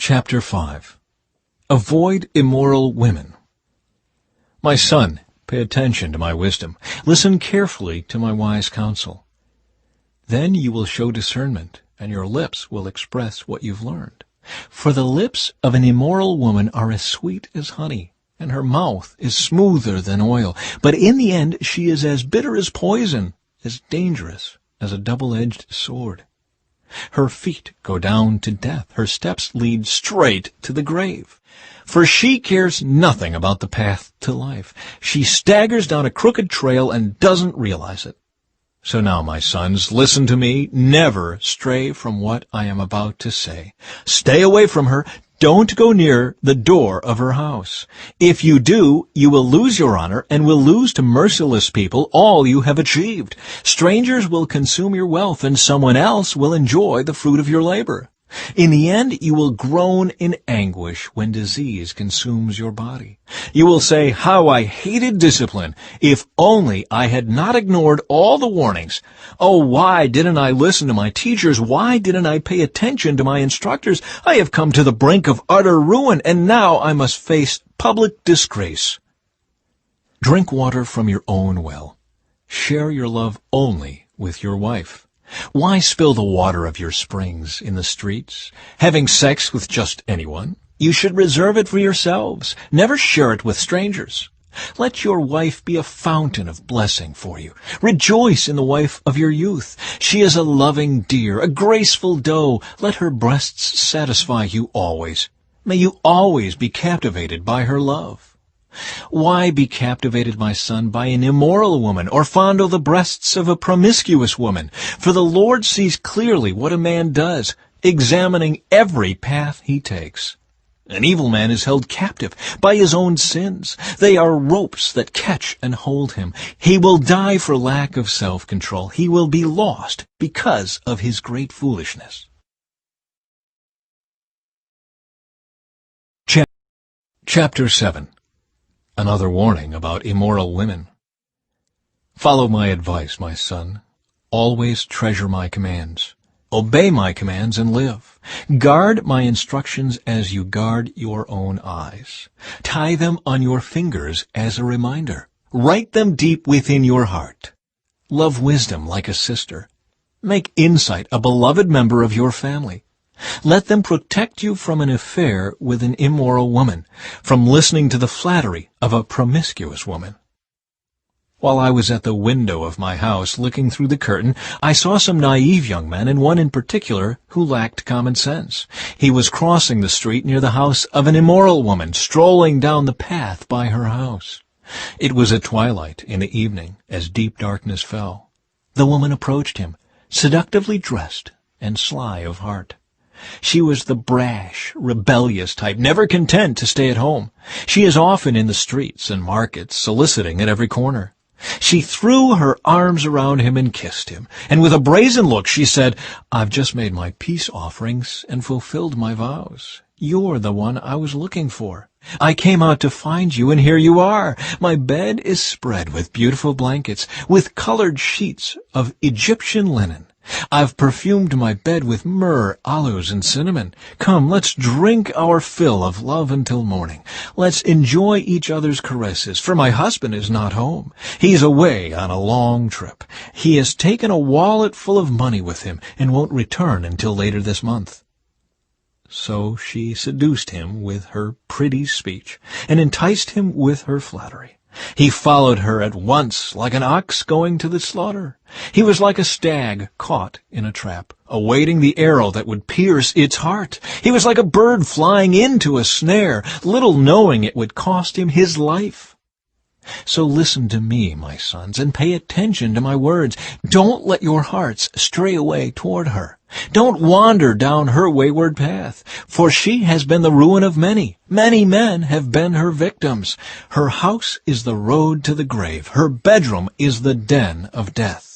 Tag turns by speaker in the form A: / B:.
A: Chapter 5. Avoid immoral women. My son, pay attention to my wisdom. Listen carefully to my wise counsel. Then you will show discernment, and your lips will express what you've learned. For the lips of an immoral woman are as sweet as honey, and her mouth is smoother than oil. But in the end she is as bitter as poison, as dangerous as a double-edged sword. Her feet go down to death. Her steps lead straight to the grave. For she cares nothing about the path to life. She staggers down a crooked trail and doesn't realize it. So now, my sons, listen to me. Never stray from what I am about to say. Stay away from her. Don't go near the door of her house. If you do, you will lose your honor and will lose to merciless people all you have achieved. Strangers will consume your wealth, and someone else will enjoy the fruit of your labor. In the end, you will groan in anguish when disease consumes your body. You will say, "How I hated discipline! If only I had not ignored all the warnings. Oh, why didn't I listen to my teachers? Why didn't I pay attention to my instructors? I have come to the brink of utter ruin, and now I must face public disgrace." Drink water from your own well. Share your love only with your wife. Why spill the water of your springs in the streets? Having sex with just anyone? You should reserve it for yourselves. Never share it with strangers. Let your wife be a fountain of blessing for you. Rejoice in the wife of your youth. She is a loving deer, a graceful doe. Let her breasts satisfy you always. May you always be captivated by her love. Why be captivated, my son, by an immoral woman, or fondle the breasts of a promiscuous woman? For the Lord sees clearly what a man does, examining every path he takes. An evil man is held captive by his own sins. They are ropes that catch and hold him. He will die for lack of self-control. He will be lost because of his great foolishness. Chapter 7. Another warning about immoral women. Follow my advice, my son. Always treasure my commands. Obey my commands and live. Guard my instructions as you guard your own eyes. Tie them on your fingers as a reminder. Write them deep within your heart. Love wisdom like a sister. Make insight a beloved member of your family. Let them protect you from an affair with an immoral woman, from listening to the flattery of a promiscuous woman. While I was at the window of my house looking through the curtain, I saw some naive young men, and one in particular who lacked common sense. He was crossing the street near the house of an immoral woman, strolling down the path by her house. It was at twilight in the evening, as deep darkness fell. The woman approached him, seductively dressed and sly of heart. She was the brash, rebellious type, never content to stay at home. She is often in the streets and markets, soliciting at every corner. She threw her arms around him and kissed him, and with a brazen look she said, "I've just made my peace offerings and fulfilled my vows. You're the one I was looking for. I came out to find you, and here you are. My bed is spread with beautiful blankets, with colored sheets of Egyptian linen. I've perfumed my bed with myrrh, aloes, and cinnamon. Come, let's drink our fill of love until morning. Let's enjoy each other's caresses, for my husband is not home. He's away on a long trip. He has taken a wallet full of money with him and won't return until later this month." So she seduced him with her pretty speech and enticed him with her flattery. He followed her at once like an ox going to the slaughter. He was like a stag caught in a trap, awaiting the arrow that would pierce its heart. He was like a bird flying into a snare, little knowing it would cost him his life. So listen to me, my sons, and pay attention to my words. Don't let your hearts stray away toward her. Don't wander down her wayward path, for she has been the ruin of many. Many men have been her victims. Her house is the road to the grave. Her bedroom is the den of death.